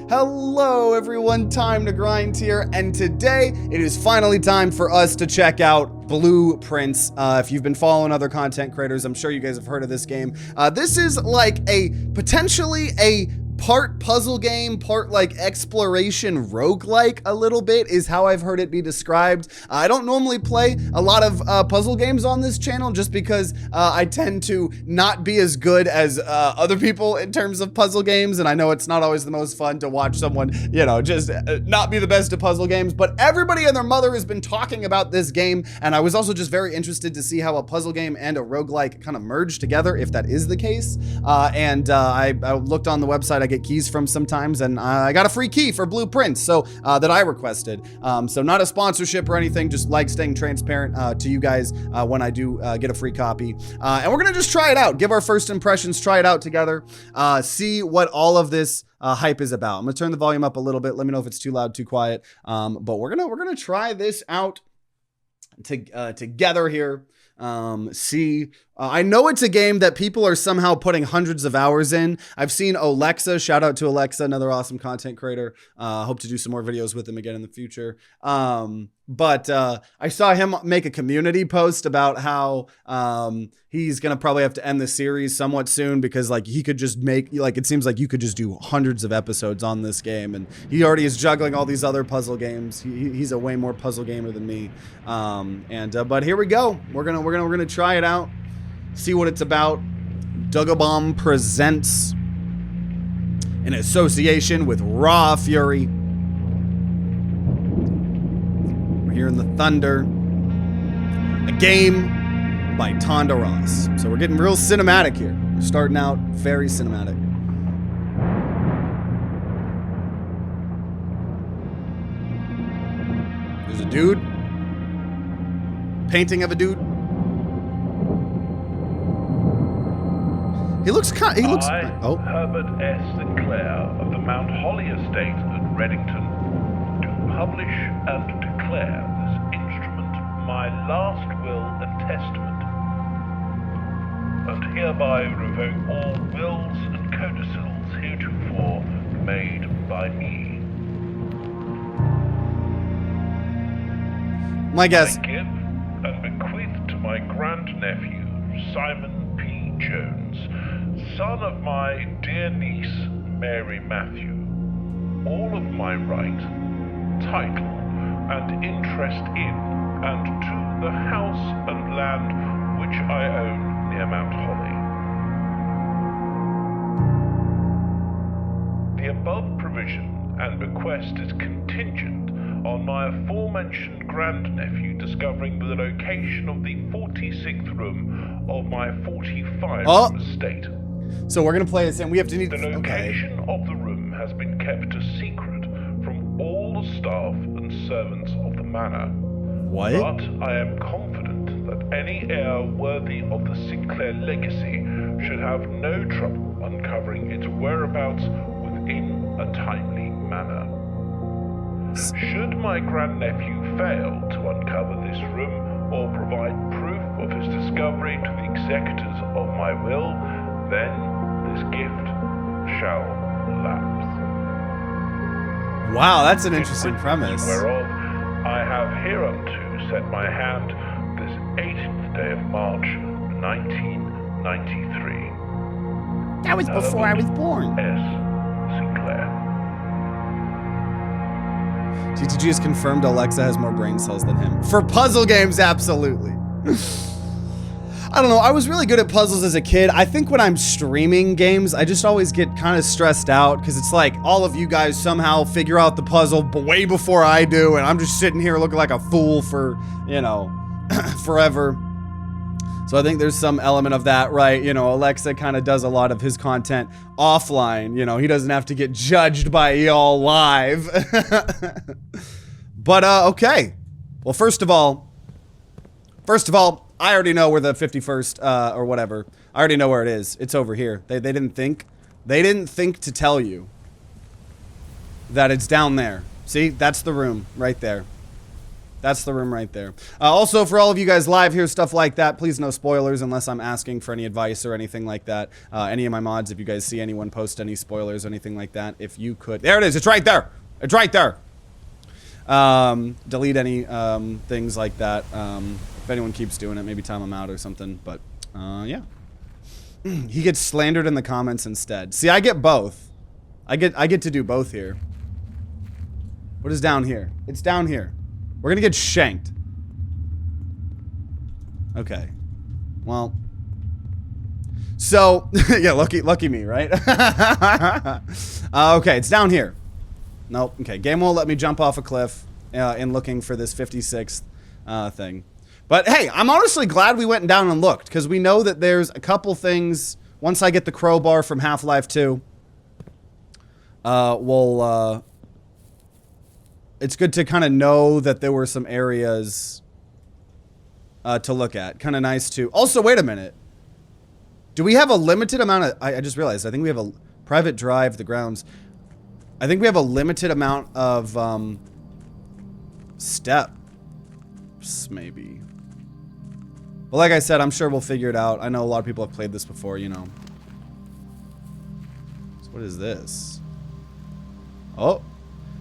Hello everyone, TimeToGrind here, and today it is finally time for us to check out Blueprince. If you've been following other content creators, I'm sure you guys have heard of this game. This is like potentially a part puzzle game, part like exploration roguelike a little bit is how I've heard it be described. I don't normally play a lot of puzzle games on this channel just because I tend to not be as good as other people in terms of puzzle games, and I know it's not always the most fun to watch someone, you know, just not be the best at puzzle games, but everybody and their mother has been talking about this game, and I was also just very interested to see how a puzzle game and a roguelike kind of merge together, if that is the case. I looked on the website I get keys from sometimes, and I got a free key for Blueprince, so that I requested. So not a sponsorship or anything, just like staying transparent to you guys when I do get a free copy. And we're gonna just try it out, give our first impressions, try it out together, see what all of this hype is about. I'm gonna turn the volume up a little bit. Let me know if it's too loud, too quiet. But we're gonna try this out together here. I know it's a game that people are somehow putting hundreds of hours in. I've seen Alexa, shout out to Alexa, another awesome content creator. Hope to do some more videos with him again in the future. But I saw him make a community post about how he's gonna probably have to end the series somewhat soon because like he could just make, like, it seems like you could just do hundreds of episodes on this game, and he already is juggling all these other puzzle games. He's a way more puzzle gamer than me. But here we go. We're gonna try it out, see what it's about. Dugabomb presents in association with Raw Fury. We're hearing the thunder. A game by Tonda Ross. So we're getting real cinematic here. We're starting out very cinematic. There's a dude. Painting of a dude. He looks kind. Oh. Herbert S. Sinclair of the Mount Holly Estate at Reddington, do publish and declare this instrument my last will and testament, and hereby revoke all wills and codicils heretofore made by me. My guess. I give and bequeath to my grandnephew, Simon P. Jones, son of my dear niece, Mary Matthew, all of my right, title, and interest in and to the house and land which I own near Mount Holly. The above provision and bequest is contingent on my aforementioned grandnephew discovering the location of the 46th room of my 45 estate. So we're gonna play this, and we have to need the location of the room has been kept a secret from all the staff and servants of the manor. What? But I am confident that any heir worthy of the Sinclair legacy should have no trouble uncovering its whereabouts within a timely manner. Should my grandnephew fail to uncover this room or provide proof of his discovery to the executors of my will, then this gift shall lapse. Wow, that's an interesting premise. Whereof I have hereunto set my hand this 18th day of March, 1993. That was before I was born. S. Sinclair. GTG has confirmed Alexa has more brain cells than him. For puzzle games, absolutely. I don't know, I was really good at puzzles as a kid. I think when I'm streaming games, I just always get kind of stressed out because it's like all of you guys somehow figure out the puzzle way before I do, and I'm just sitting here looking like a fool for, you know, forever. So I think there's some element of that, right? You know, Alexa kind of does a lot of his content offline. You know, he doesn't have to get judged by y'all live. But, okay. Well, first of all, I already know where the 51st, or whatever. I already know where it is. It's over here. They didn't think to tell you that it's down there. See, that's the room right there. That's the room right there. Also, for all of you guys live here, stuff like that, please no spoilers unless I'm asking for any advice or anything like that. Any of my mods, if you guys see anyone post any spoilers or anything like that, if you could... There it is. It's right there. It's right there. Delete any things like that. If anyone keeps doing it, maybe time them out or something. But, yeah. He gets slandered in the comments instead. See, I get both. I get to do both here. What is down here? It's down here. We're gonna get shanked. Okay. Well. So, yeah, lucky me, right? Okay, it's down here. Nope. Okay, game won't let me jump off a cliff in looking for this 56th thing. But hey, I'm honestly glad we went down and looked, because we know that there's a couple things. Once I get the crowbar from Half-Life 2, it's good to kind of know that there were some areas to look at. Kind of nice to... Also, wait a minute. Do we have a limited amount of... I just realized. I think we have a private drive, the grounds. I think we have a limited amount of steps, maybe. But like I said, I'm sure we'll figure it out. I know a lot of people have played this before, you know. So what is this? Oh.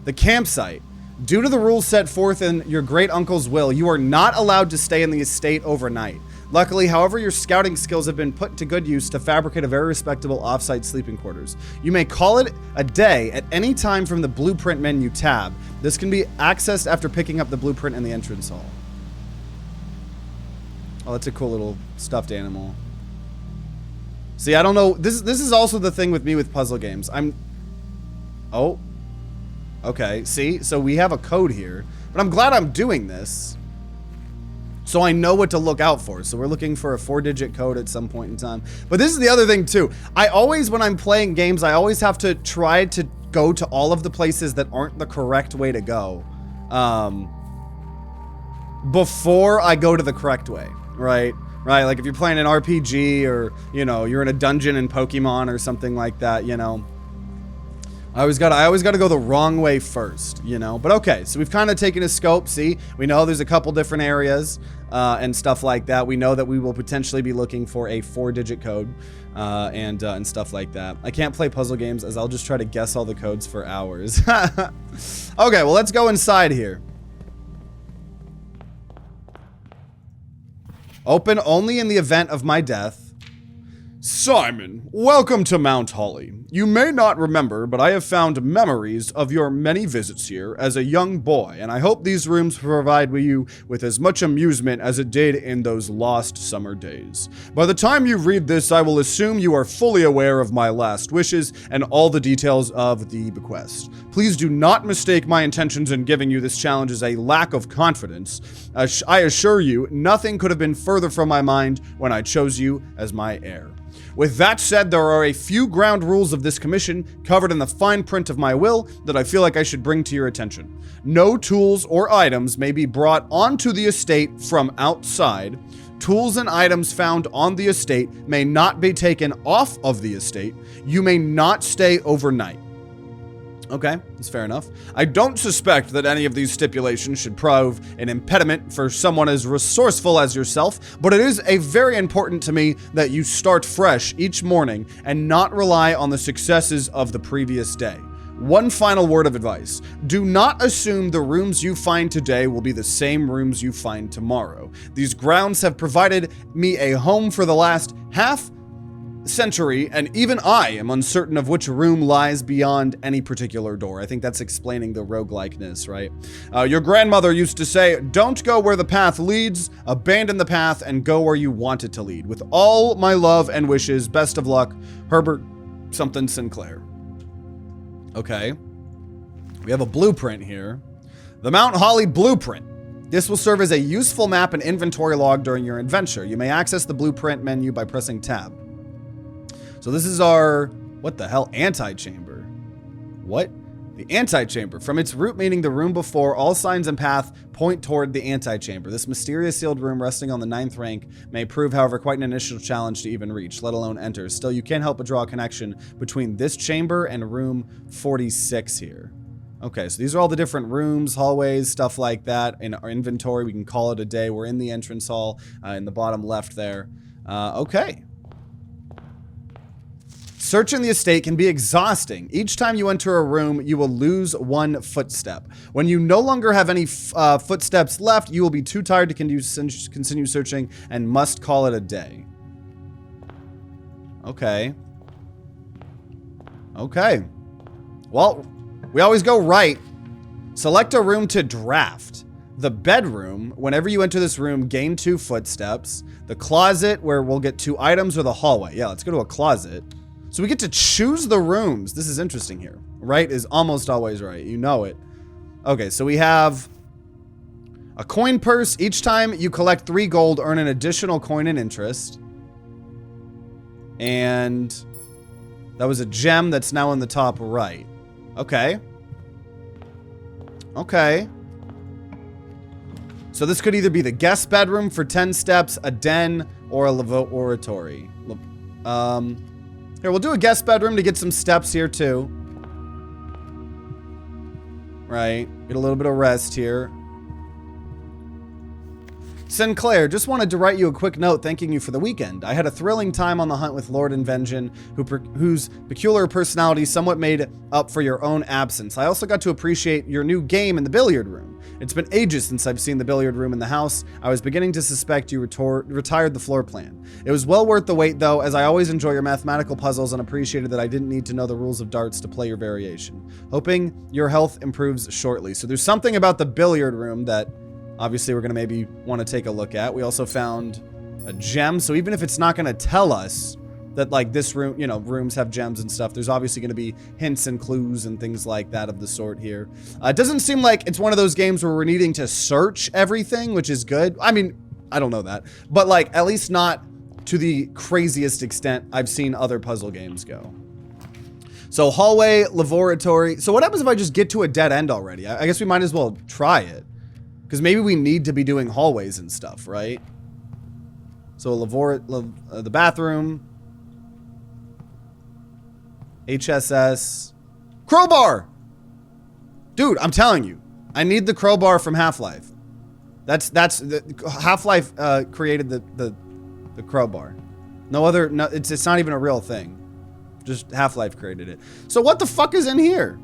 The campsite. Due to the rules set forth in your great uncle's will, you are not allowed to stay in the estate overnight. Luckily, however, your scouting skills have been put to good use to fabricate a very respectable off-site sleeping quarters. You may call it a day at any time from the blueprint menu tab. This can be accessed after picking up the blueprint in the entrance hall. Oh, that's a cool little stuffed animal. See, I don't know. This is also the thing with me with puzzle games. Oh. Okay, see? So we have a code here. But I'm glad I'm doing this. So I know what to look out for. So we're looking for a 4-digit code at some point in time. But this is the other thing, too. I always, when I'm playing games, I always have to try to go to all of the places that aren't the correct way to go. Before I go to the correct way, right? Right, like if you're playing an RPG or, you know, you're in a dungeon in Pokemon or something like that, you know. I always gotta go the wrong way first, you know. But okay, so we've kind of taken a scope. See, we know there's a couple different areas and stuff like that. We know that we will potentially be looking for a 4-digit code and stuff like that. I can't play puzzle games as I'll just try to guess all the codes for hours. Okay, well, let's go inside here. Open only in the event of my death. Simon, welcome to Mount Holly. You may not remember, but I have found memories of your many visits here as a young boy, and I hope these rooms provide you with as much amusement as it did in those lost summer days. By the time you read this, I will assume you are fully aware of my last wishes and all the details of the bequest. Please do not mistake my intentions in giving you this challenge as a lack of confidence. I assure you, nothing could have been further from my mind when I chose you as my heir. With that said, there are a few ground rules of this commission covered in the fine print of my will that I feel like I should bring to your attention. No tools or items may be brought onto the estate from outside. Tools and items found on the estate may not be taken off of the estate. You may not stay overnight. Okay, that's fair enough. I don't suspect that any of these stipulations should prove an impediment for someone as resourceful as yourself, but it is very important to me that you start fresh each morning and not rely on the successes of the previous day. One final word of advice. Do not assume the rooms you find today will be the same rooms you find tomorrow. These grounds have provided me a home for the last half century, and even I am uncertain of which room lies beyond any particular door. I think that's explaining the roguelikeness, right? Your grandmother used to say, don't go where the path leads, abandon the path, and go where you want it to lead. With all my love and wishes, best of luck, Herbert something Sinclair. Okay. We have a blueprint here. The Mount Holly Blueprint. This will serve as a useful map and inventory log during your adventure. You may access the blueprint menu by pressing tab. So this is our, what the hell, antechamber. What? The antechamber. From its root meaning the room before, all signs and path point toward the antechamber. This mysterious sealed room resting on the 9th rank may prove, however, quite an initial challenge to even reach, let alone enter. Still, you can't help but draw a connection between this chamber and room 46 here. Okay, so these are all the different rooms, hallways, stuff like that. In our inventory, we can call it a day. We're in the entrance hall in the bottom left there. Okay. Searching the estate can be exhausting. Each time you enter a room, you will lose 1 footstep. When you no longer have any footsteps left, you will be too tired to continue searching and must call it a day. Okay. Okay. Well, we always go right. Select a room to draft. The bedroom, whenever you enter this room, gain 2 footsteps. The closet, where we'll get 2 items, or the hallway. Yeah, let's go to a closet. So we get to choose the rooms. This is interesting here. Right is almost always right. You know it. Okay, so we have a coin purse. Each time you collect 3 gold, earn an additional coin and interest. And that was a gem that's now in the top right. Okay. Okay. So this could either be the guest bedroom for 10 steps, a den, or a laboratory. Here, we'll do a guest bedroom to get some steps here too. Right. Get a little bit of rest here. Sinclair, just wanted to write you a quick note thanking you for the weekend. I had a thrilling time on the hunt with Lord Invention, whose peculiar personality somewhat made up for your own absence. I also got to appreciate your new game in the billiard room. It's been ages since I've seen the billiard room in the house. I was beginning to suspect you retired the floor plan. It was well worth the wait though, as I always enjoy your mathematical puzzles and appreciated that I didn't need to know the rules of darts to play your variation. Hoping your health improves shortly. So there's something about the billiard room that obviously we're going to maybe want to take a look at. We also found a gem. So even if it's not going to tell us that like this room, you know, rooms have gems and stuff, there's obviously going to be hints and clues and things like that of the sort here. It doesn't seem like it's one of those games where we're needing to search everything, which is good. I mean, I don't know that, but like at least not to the craziest extent I've seen other puzzle games go. So hallway, laboratory. So what happens if I just get to a dead end already? I guess we might as well try it. Because maybe we need to be doing hallways and stuff, right? So the bathroom. HSS. Crowbar! Dude, I'm telling you. I need the crowbar from Half-Life. Half-Life created the crowbar. No, it's not even a real thing. Just Half-Life created it. So what the fuck is in here?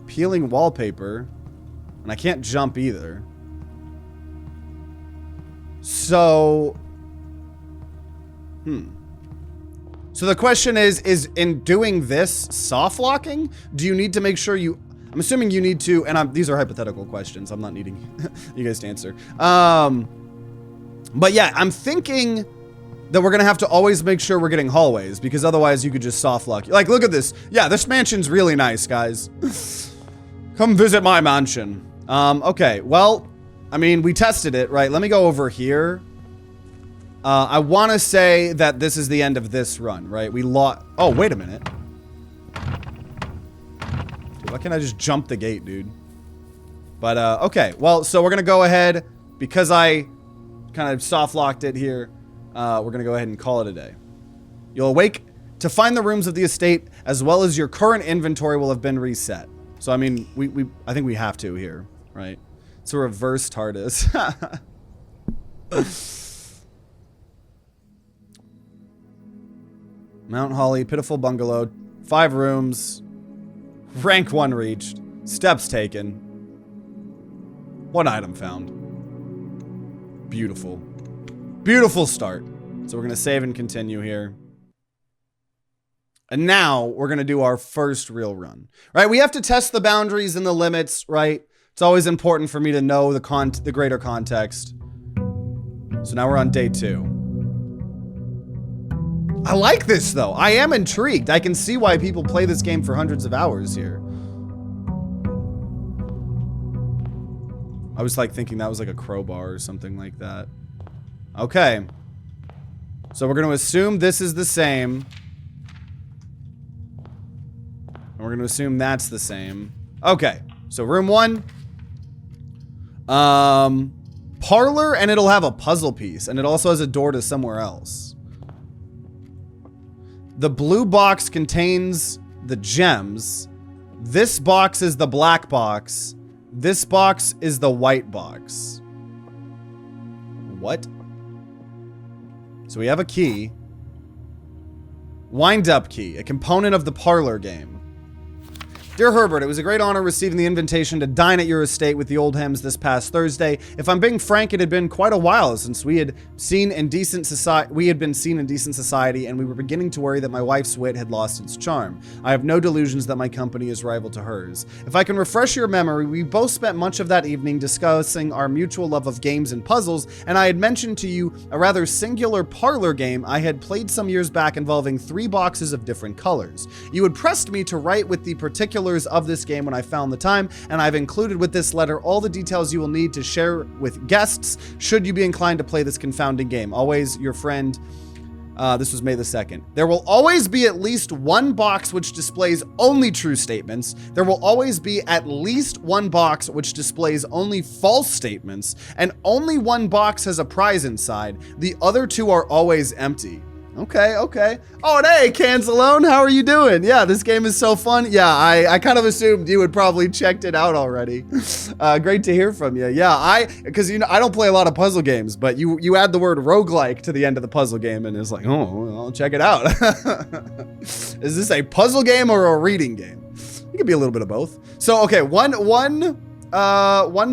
Peeling wallpaper, and I can't jump either. So, So the question is in doing this soft locking, do you need to make sure you, I'm assuming you need to, and these are hypothetical questions, I'm not needing you guys to answer. But yeah, I'm thinking that we're gonna have to always make sure we're getting hallways, because otherwise you could just soft lock. Like, look at this. Yeah, this mansion's really nice, guys. Come visit my mansion. Okay, well, I mean, we tested it, right? Let me go over here. I want to say that this is the end of this run, right? Oh, wait a minute. Dude, why can't I just jump the gate, dude? But, okay. Well, so we're going to go ahead, because I kind of soft locked it here, we're going to go ahead and call it a day. You'll awake to find the rooms of the estate, as well as your current inventory will have been reset. So, I mean, I think we have to here, right? It's a reverse TARDIS. Mount Holly, pitiful bungalow, 5 rooms, rank 1 reached, steps taken, 1 item found. Beautiful. Beautiful start. So we're going to save and continue here. And now we're going to do our first real run, right? We have to test the boundaries and the limits, right? It's always important for me to know the greater context. So now we're on day 2. I like this though. I am intrigued. I can see why people play this game for hundreds of hours here. I was like thinking that was like a crowbar or something like that. Okay. So we're going to assume this is the same. And we're going to assume that's the same. Okay. So room 1. Parlor, and it'll have a puzzle piece. And it also has a door to somewhere else. The blue box contains the gems. This box is the black box. This box is the white box. What? So we have a key. Wind-up key, a component of the parlor game. Dear Herbert, it was a great honor receiving the invitation to dine at your estate with the Oldhams this past Thursday. If I'm being frank, it had been quite a while since we had been seen in decent society, and we were beginning to worry that my wife's wit had lost its charm. I have no delusions that my company is rival to hers. If I can refresh your memory, we both spent much of that evening discussing our mutual love of games and puzzles, and I had mentioned to you a rather singular parlor game I had played some years back involving 3 boxes of different colors. You had pressed me to write with the particular of this game when I found the time, and I've included with this letter all the details you will need to share with guests should you be inclined to play this confounding game. Always your friend. This was May the 2nd. There will always be at least one box which displays only true statements. There will always be at least one box which displays only false statements, and only one box has a prize inside. The other 2 are always empty. Okay, okay. Oh, and hey, CRlmao, how are you doing? Yeah, this game is so fun. Yeah, I kind of assumed you had probably checked it out already. Great to hear from you. Yeah, because you know, I don't play a lot of puzzle games, but you add the word roguelike to the end of the puzzle game, and it's like, oh, well, I'll check it out. Is this a puzzle game or a reading game? It could be a little bit of both. So, okay, one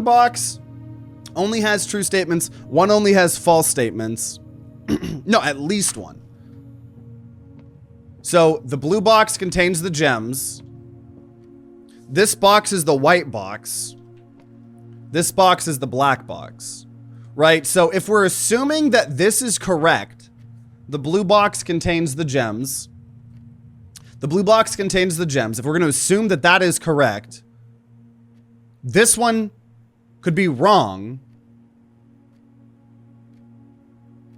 box only has true statements. One only has false statements. No, at least one. So the blue box contains the gems. This box is the white box. This box is the black box, right? So if we're assuming that this is correct, the blue box contains the gems. The blue box contains the gems. If we're going to assume that that is correct, this one could be wrong,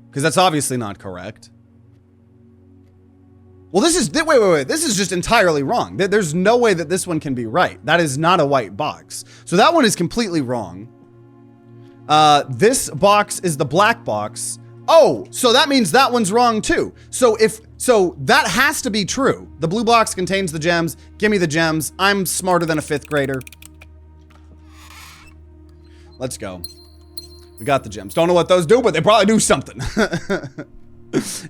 because that's obviously not correct. Well, this is, wait. This is just entirely wrong. There's no way that this one can be right. That is not a white box. So that one is completely wrong. This box is the black box. Oh, so that means that one's wrong too. So that has to be true. The blue box contains the gems. Give me the gems. I'm smarter than a 5th grader. Let's go. We got the gems. Don't know what those do, but they probably do something.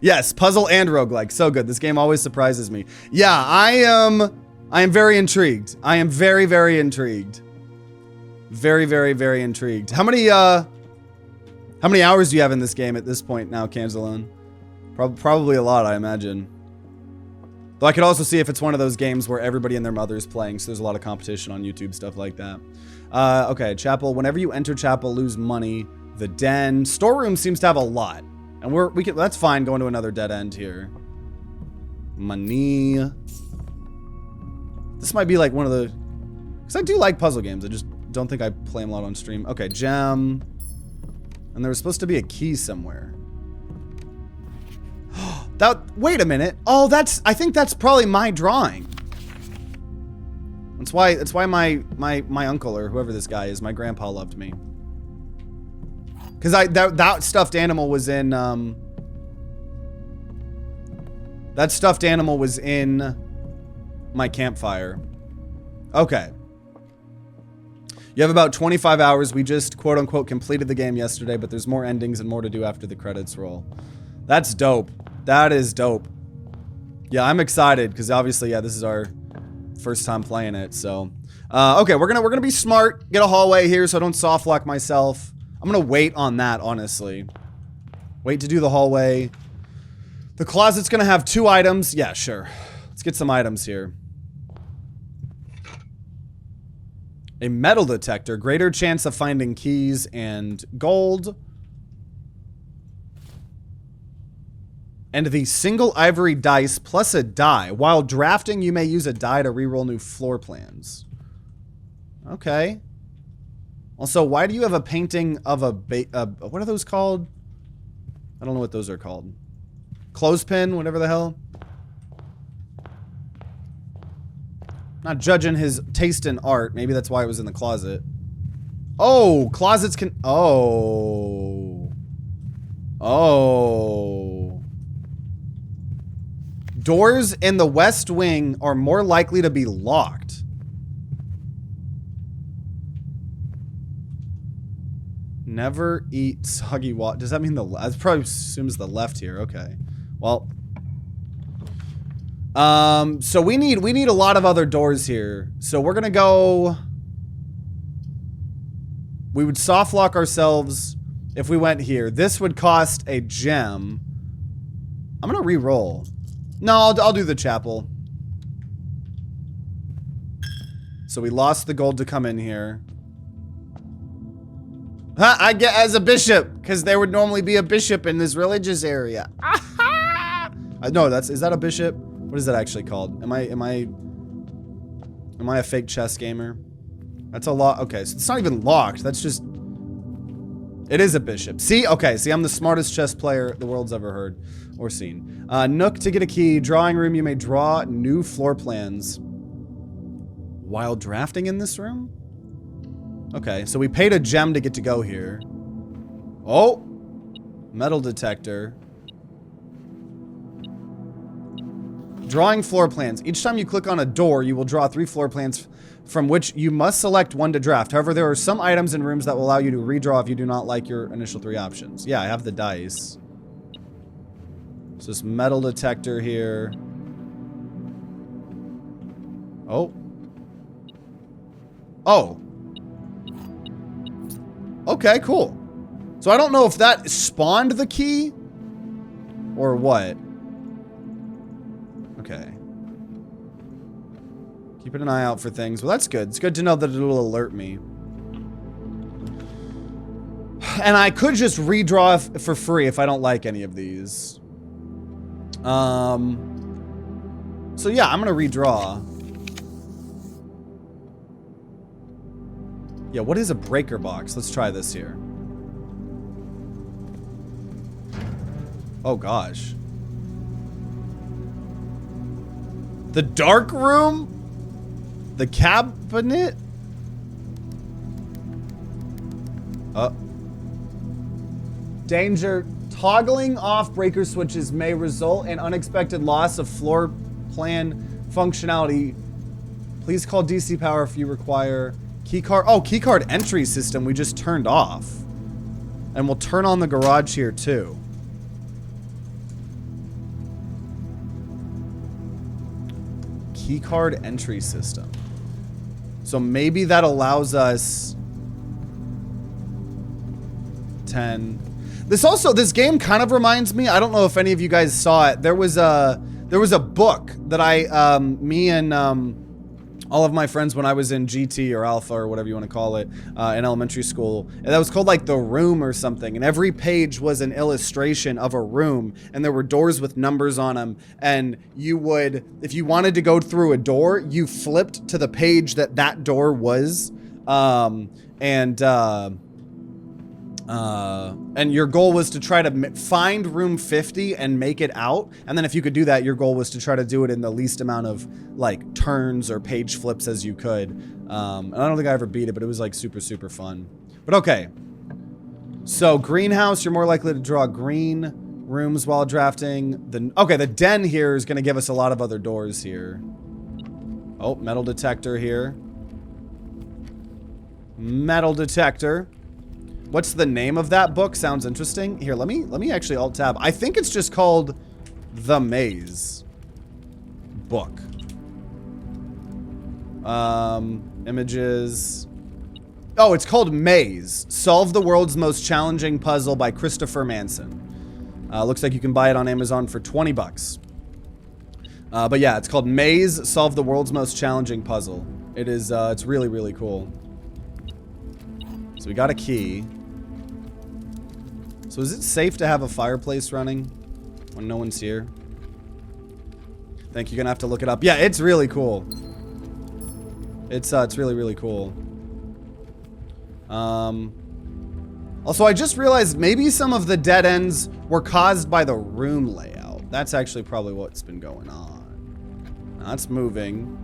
Yes, puzzle and roguelike. So good. This game always surprises me. Yeah, I am very intrigued. I am very, very intrigued. Very, very, very intrigued. How many hours do you have in this game at this point now, CRlmao? Probably a lot, I imagine. Though I could also see if it's one of those games where everybody and their mother is playing, so there's a lot of competition on YouTube, stuff like that. Okay, chapel. Whenever you enter chapel, lose money. The den. Storeroom seems to have a lot. And that's fine going to another dead end here. Money. This might be like one of the, because I do like puzzle games. I just don't think I play them a lot on stream. Okay, gem. And there was supposed to be a key somewhere. Wait a minute. Oh, I think that's probably my drawing. That's why my uncle or whoever this guy is, my grandpa loved me. Because that stuffed animal was in, that stuffed animal was in my campfire. Okay. You have about 25 hours. We just, quote unquote, completed the game yesterday, but there's more endings and more to do after the credits roll. That's dope. That is dope. Yeah, I'm excited, because obviously, yeah, this is our first time playing it, so. Okay, we're gonna be smart, get a hallway here so I don't soft lock myself. I'm gonna wait on that, honestly. Wait to do the hallway. The closet's gonna have 2 items. Yeah, sure. Let's get some items here. A metal detector. Greater chance of finding keys and gold. And the single ivory dice plus a die. While drafting, you may use a die to reroll new floor plans. Okay. Also, why do you have a painting of what are those called? I don't know what those are called. Clothespin, whatever the hell. Not judging his taste in art. Maybe that's why it was in the closet. Oh, closets can... Oh. Oh. Doors in the west wing are more likely to be locked. Never eat soggy water. Does that mean the left? That probably assumes the left here. Okay. Well. So we need a lot of other doors here. So we're gonna go. We would soft lock ourselves if we went here. This would cost a gem. I'm gonna re-roll. No, I'll do the chapel. So we lost the gold to come in here. Huh, I get as a bishop, because there would normally be a bishop in this religious area. No, is that a bishop? What is that actually called? Am I a fake chess gamer? That's a lot. Okay, so it's not even locked. That's just... It is a bishop. See? Okay, see, I'm the smartest chess player the world's ever heard or seen. Nook to get a key. Drawing room, you may draw new floor plans while drafting in this room? Okay, so we paid a gem to get to go here. Oh! Metal detector. Drawing floor plans. Each time you click on a door, you will draw 3 floor plans from which you must select one to draft. However, there are some items in rooms that will allow you to redraw if you do not like your initial 3 options. Yeah, I have the dice. So this metal detector here. Oh. Oh. Okay, cool. So I don't know if that spawned the key or what. Okay. Keeping an eye out for things. Well, that's good. It's good to know that it'll alert me. And I could just redraw for free if I don't like any of these. So yeah, I'm gonna redraw. Yeah, what is a breaker box? Let's try this here. Oh gosh. The dark room? The cabinet? Danger. Toggling off breaker switches may result in unexpected loss of floor plan functionality. Please call DC Power if you require keycard. Oh, keycard entry system we just turned off. And we'll turn on the garage here too. Keycard entry system. So maybe that allows us 10. This game kind of reminds me, I don't know if any of you guys saw it. There was a book that me and all of my friends when I was in GT or Alpha or whatever you want to call it, in elementary school. And that was called like The Room or something. And every page was an illustration of a room. And there were doors with numbers on them. And you would, if you wanted to go through a door, you flipped to the page that door was. And your goal was to try to find room 50 and make it out. And then if you could do that, your goal was to try to do it in the least amount of like turns or page flips as you could. And I don't think I ever beat it, but it was like super, super fun. But okay. So greenhouse, you're more likely to draw green rooms while drafting. Okay, the den here is going to give us a lot of other doors here. Oh, metal detector here. Metal detector. What's the name of that book? Sounds interesting. Here, let me actually alt tab. I think it's just called The Maze book. Images. Oh, it's called Maze. Solve the World's Most Challenging Puzzle by Christopher Manson. Looks like you can buy it on Amazon for 20 bucks. But yeah, it's called Maze. Solve the World's Most Challenging Puzzle. It is, it's really, really cool. So we got a key. So is it safe to have a fireplace running when no one's here? I think you're gonna have to look it up. Yeah, it's really cool. It's really, really cool. Also, I just realized maybe some of the dead ends were caused by the room layout. That's actually probably what's been going on. Now, that's moving.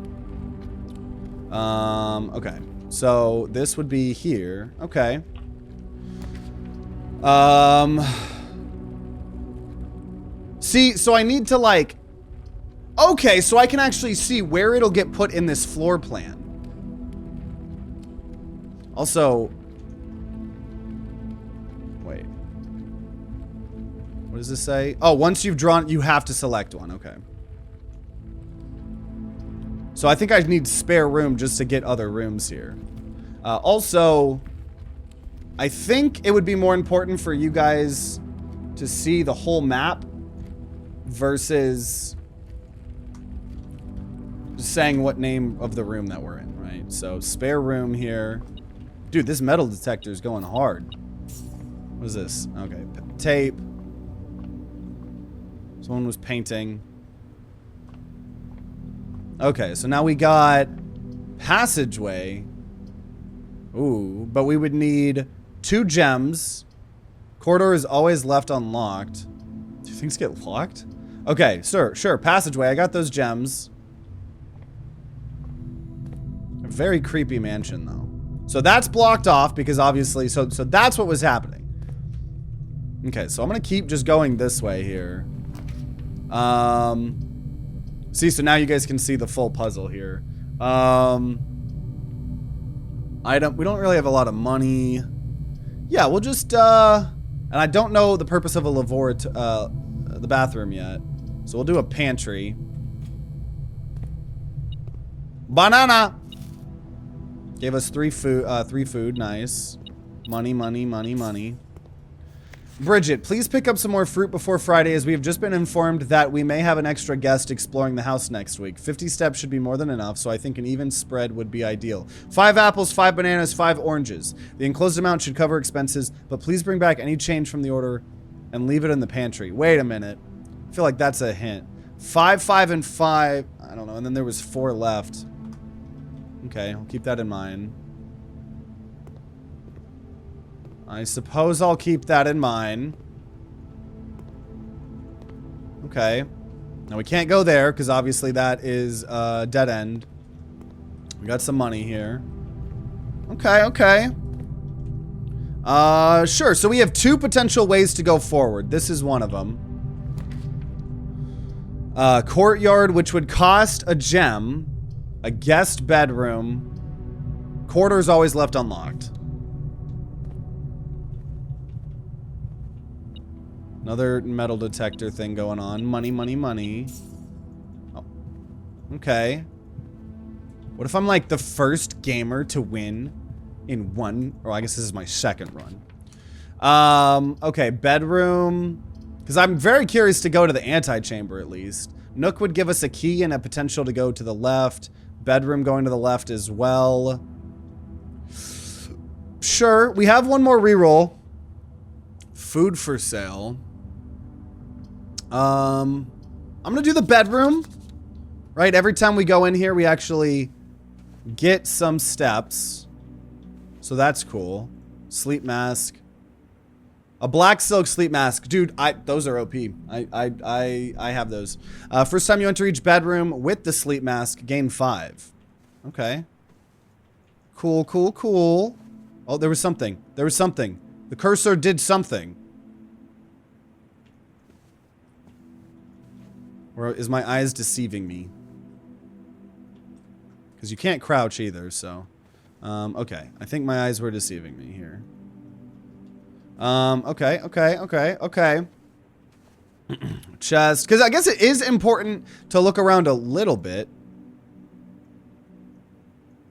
Okay. So this would be here. Okay. See, so I need to like Okay, so I can actually see where it'll get put in this floor plan. Also, wait. What does this say? Oh, once you've drawn, you have to select one. Okay. So I think I need spare room just to get other rooms here. Also, I think it would be more important for you guys to see the whole map versus just saying what name of the room that we're in, right? So spare room here. Dude, this metal detector is going hard. What is this? Okay, tape. Someone was painting. Okay, so now we got passageway. Ooh, but we would need 2 gems. Corridor is always left unlocked. Do things get locked? Okay, sure, passageway. I got those gems. A very creepy mansion, though. So that's blocked off because obviously, so that's what was happening. Okay, so I'm gonna keep just going this way here. See, so now you guys can see the full puzzle here. We don't really have a lot of money. Yeah, we'll just, and I don't know the purpose of a the bathroom yet. So we'll do a pantry. Banana! Gave us 3 food, nice. Money. Bridget, please pick up some more fruit before Friday, as we have just been informed that we may have an extra guest exploring the house next week. 50 steps should be more than enough, so I think an even spread would be ideal. 5 apples, 5 bananas, 5 oranges. The enclosed amount should cover expenses, but please bring back any change from the order and leave it in the pantry. Wait a minute. I feel like that's a hint. 5, 5, and 5. I don't know, and then there was 4 left. Okay, I'll keep that in mind. I suppose I'll keep that in mind. Okay. Now we can't go there because obviously that is a dead end. We got some money here. Okay. Sure. So we have 2 potential ways to go forward. This is one of them. Courtyard, which would cost a gem. A guest bedroom. Corridor's always left unlocked. Another metal detector thing going on. Money. Oh. Okay. What if I'm like the first gamer to win in one? Or I guess this is my second run. Okay, bedroom. Because I'm very curious to go to the antechamber at least. Nook would give us a key and a potential to go to the left. Bedroom going to the left as well. Sure, we have one more reroll. Food for sale. I'm gonna do the bedroom. Right, every time we go in here, we actually get some steps. So that's cool. Sleep mask. A black silk sleep mask. Dude, those are OP. I have those. First time you enter each bedroom with the sleep mask, gain 5. Okay. Cool. Oh, there was something. The cursor did something. Or is my eyes deceiving me? Because you can't crouch either, so. Okay. I think my eyes were deceiving me here. Okay. Chest. Because I guess it is important to look around a little bit.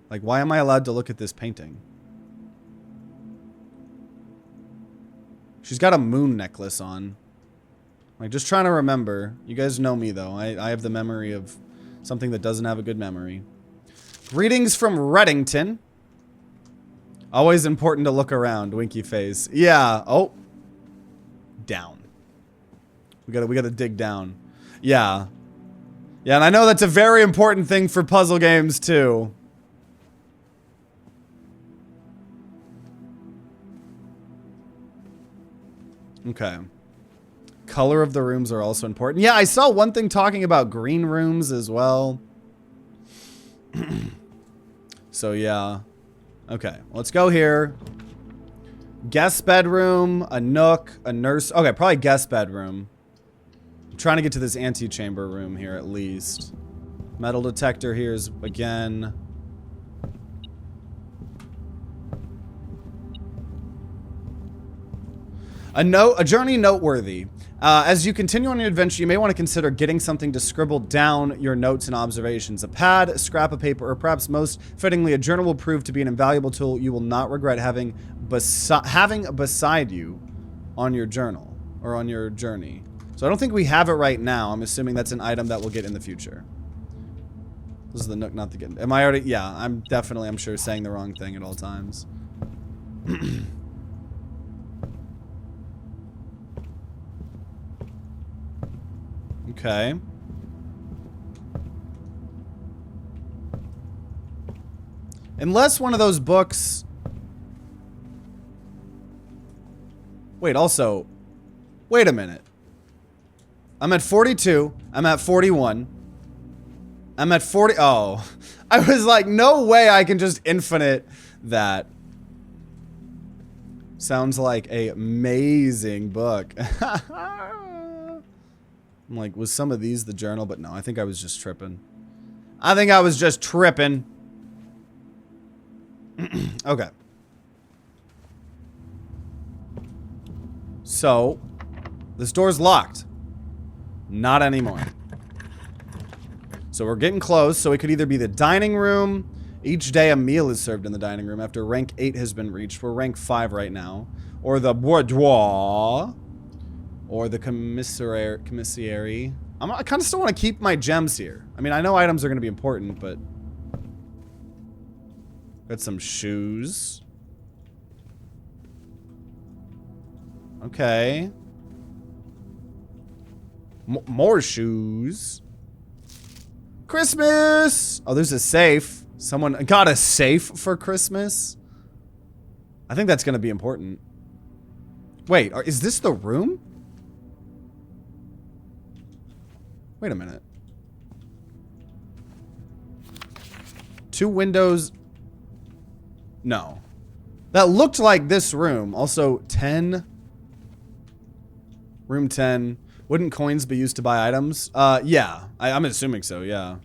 Like, why am I allowed to look at this painting? She's got a moon necklace on. Like, just trying to remember. You guys know me, though. I have the memory of something that doesn't have a good memory. Greetings from Reddington. Always important to look around. Winky face. Yeah. Oh. Down. We gotta dig down. Yeah. Yeah, and I know that's a very important thing for puzzle games, too. Okay. Color of the rooms are also important. Yeah, I saw one thing talking about green rooms as well. So, yeah. Okay, let's go here. Guest bedroom, a nook, a nurse. Okay, probably guest bedroom. I'm trying to get to this antechamber room here at least. Metal detector here is again. A journey noteworthy. As you continue on your adventure, you may want to consider getting something to scribble down your notes and observations. A pad, a scrap of paper, or perhaps most fittingly, a journal will prove to be an invaluable tool you will not regret having beside you on your journal or on your journey. So I don't think we have it right now. I'm assuming that's an item that we'll get in the future. This is the nook, not the get. Am I already? Yeah, I'm sure, saying the wrong thing at all times. Okay. Unless one of those books... Wait, also... Wait a minute. I'm at 42. I'm at 41. I'm at 40... Oh. I was like, no way I can just infinite that. Sounds like an amazing book. I'm like, was some of these the journal? But no, I think I was just tripping. Okay. So, this door's locked. Not anymore. So we're getting close. So it could either be the dining room. Each day a meal is served in the dining room after rank 8 has been reached. We're rank 5 right now. Or the boudoir. Or the commissary. I kind of still want to keep my gems here. I mean, I know items are going to be important, but... Got some shoes. Okay. More shoes. Christmas! Oh, there's a safe. Someone got a safe for Christmas? I think that's going to be important. Wait, is this the room? Wait a minute. 2 windows. No. That looked like this room. Also, 10. Room 10. Wouldn't coins be used to buy items? Yeah. I'm assuming so, yeah.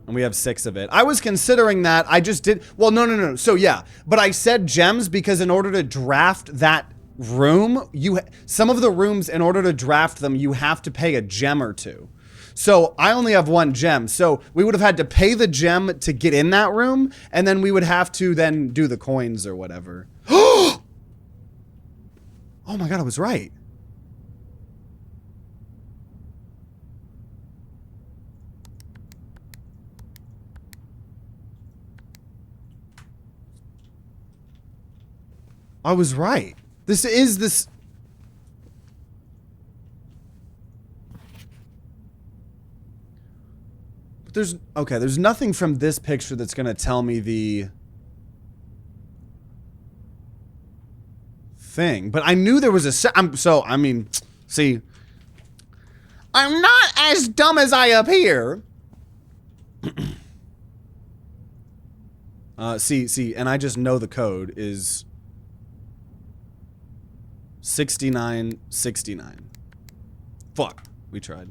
And we have 6 of it. I was considering that. I just did. Well, no. So, yeah. But I said gems because in order to draft that room, some of the rooms, in order to draft them, you have to pay a gem or 2. So I only have 1 gem. So we would have had to pay the gem to get in that room, and then we would have to then do the coins or whatever. Oh my god, I was right. I was right. This is this. But there's nothing from this picture that's going to tell me the thing. But I knew there was a I mean, see, I'm not as dumb as I appear. See, and I just know the code is 6969. Fuck. We tried.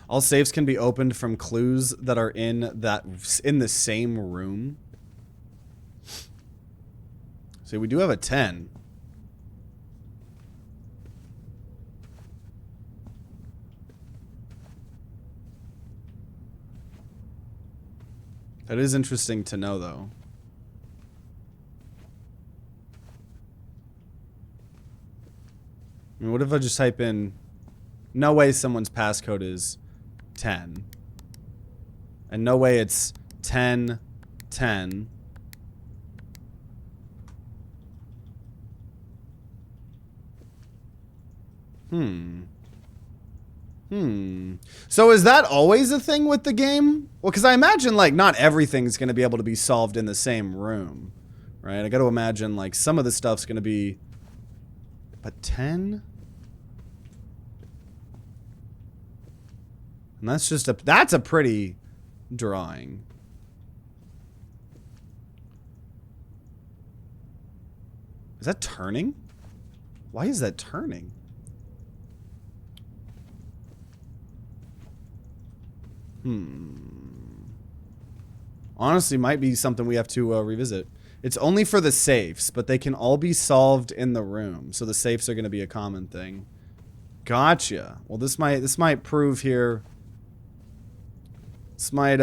All safes can be opened from clues that are in the same room. So we do have a 10. That is interesting to know, though. I mean, what if I just type in, no way someone's passcode is 10. And no way it's 10, 10. So is that always a thing with the game? Well, because I imagine, like, not everything's going to be able to be solved in the same room. Right? I got to imagine, like, some of the stuff's going to be... But 10? And that's just that's a pretty drawing. Is that turning? Why is that turning? Honestly, might be something we have to revisit. It's only for the safes, but they can all be solved in the room. So the safes are going to be a common thing. Gotcha. Well, this might prove here. This might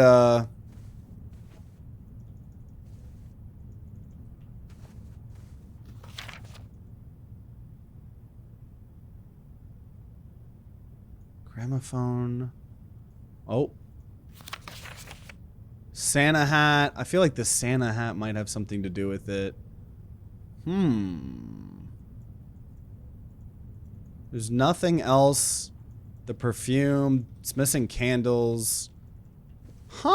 gramophone. Oh. Santa hat. I feel like the Santa hat might have something to do with it. There's nothing else. The perfume. It's missing candles. Because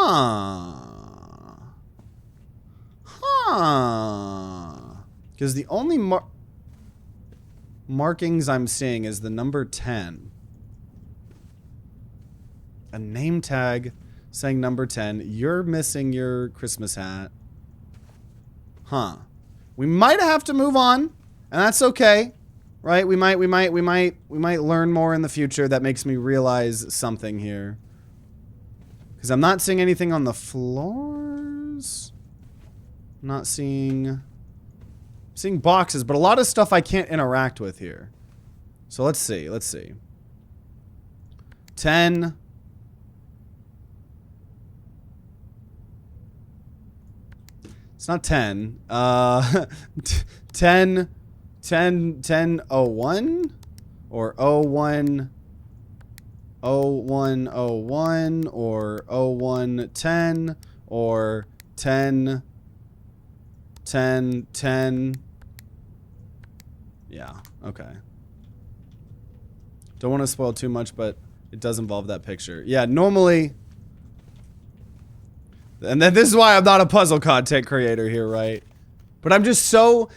the only markings I'm seeing is the number 10. A name tag saying number 10. You're missing your Christmas hat. We might have to move on, and that's okay. Right? We might learn more in the future that makes me realize something here. Because I'm not seeing anything on the floors. I'm not seeing boxes, but a lot of stuff I can't interact with here. So let's see. 10. It's not 10. 10 01 or 01 0101 or 0110 or 10. Yeah, okay. Don't want to spoil too much, but it does involve that picture. Yeah, normally. And then this is why I'm not a puzzle content creator here, right? But I'm just so...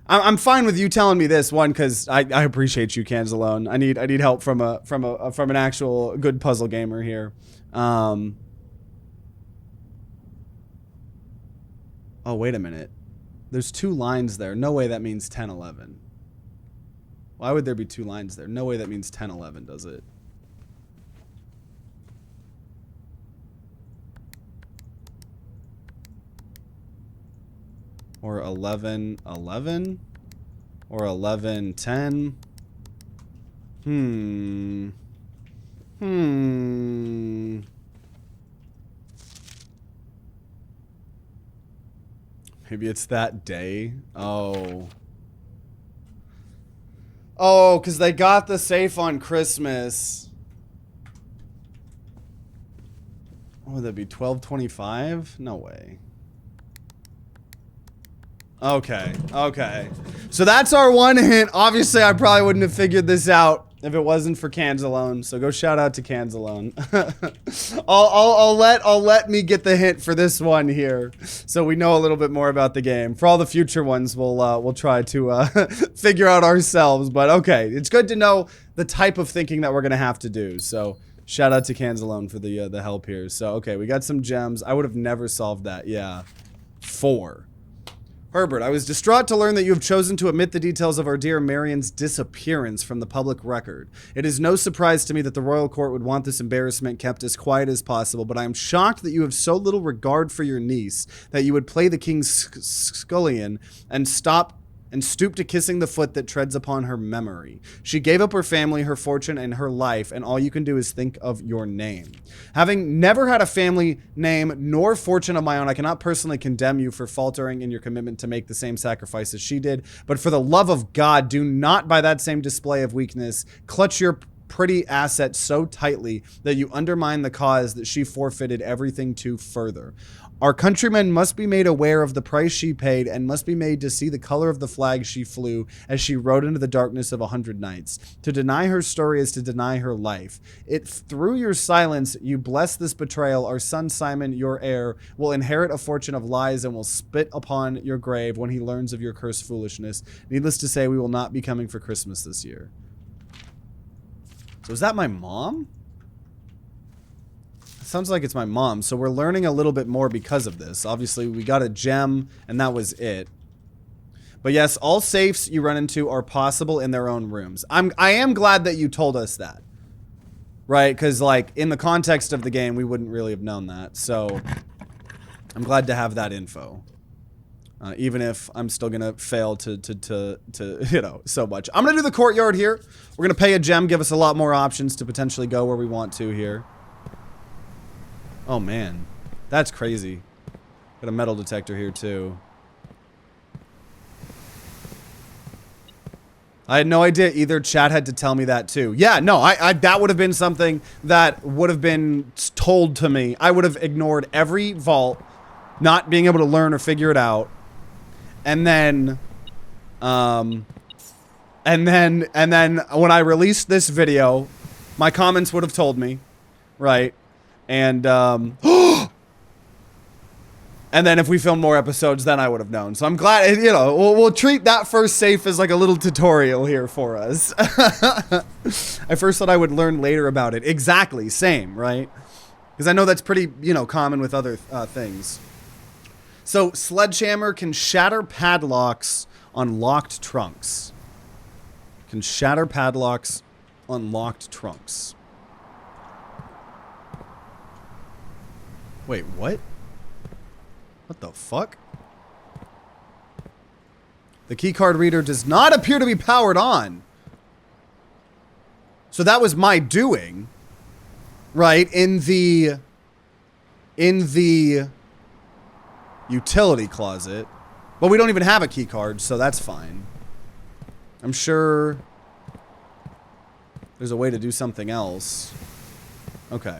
I'm fine with you telling me this one because I appreciate you, Canzalone. I need help from an actual good puzzle gamer here. Oh, wait a minute. There's 2 lines there. No way that means 1011. Why would there be 2 lines there? No way that means 1011, does it? Or 1111 or 1110. Maybe it's that day. Oh, because they got the safe on Christmas. What would that be? 1225? No way. Okay. So that's our one hint. Obviously, I probably wouldn't have figured this out if it wasn't for Canzalone. So go shout out to Canzalone. I'll let me get the hint for this one here, so we know a little bit more about the game. For all the future ones, we'll try to figure out ourselves. But okay, it's good to know the type of thinking that we're gonna have to do. So shout out to Canzalone for the help here. So okay, we got some gems. I would have never solved that. Yeah, 4. Herbert, I was distraught to learn that you have chosen to omit the details of our dear Marion's disappearance from the public record. It is no surprise to me that the royal court would want this embarrassment kept as quiet as possible, but I am shocked that you have so little regard for your niece that you would play the king's scullion and stoop to kissing the foot that treads upon her memory. She gave up her family, her fortune, and her life, and all you can do is think of your name. Having never had a family name nor fortune of my own, I cannot personally condemn you for faltering in your commitment to make the same sacrifice as she did, but for the love of God, do not, by that same display of weakness, clutch your pretty asset so tightly that you undermine the cause that she forfeited everything to further. Our countrymen must be made aware of the price she paid and must be made to see the color of the flag she flew as she rode into the darkness of 100 nights. To deny her story is to deny her life. Through your silence, you bless this betrayal. Our son Simon, your heir, will inherit a fortune of lies and will spit upon your grave when he learns of your cursed foolishness. Needless to say, we will not be coming for Christmas this year. So is that my mom? Sounds like it's my mom. So we're learning a little bit more because of this. Obviously, we got a gem, and that was it. But yes, all safes you run into are possible in their own rooms. I am glad that you told us that. right? Because, like, in the context of the game, we wouldn't really have known that. So, I'm glad to have that info. Even if I'm still gonna fail to you know, so much. I'm gonna do the courtyard here. We're gonna pay a gem, give us a lot more options to potentially go where we want to here. Oh man, that's crazy. Got a metal detector here too. I had no idea either. Chat had to tell me that too. Yeah, no, I that would have been something that would have been told to me. I would have ignored every vault, not being able to learn or figure it out. And then when I released this video, my comments would have told me, right? And and then if we filmed more episodes, then I would have known. So I'm glad, you know, we'll treat that first safe as like a little tutorial here for us. I first thought I would learn later about it. Exactly, same, right? Because I know that's pretty, you know, common with other things. So, Sledgehammer can shatter padlocks on locked trunks. Can shatter padlocks on locked trunks. Wait, what? What the fuck? The keycard reader does not appear to be powered on. So that was my doing. Right? In the utility closet. But we don't even have a key card, so that's fine. I'm sure there's a way to do something else. Okay.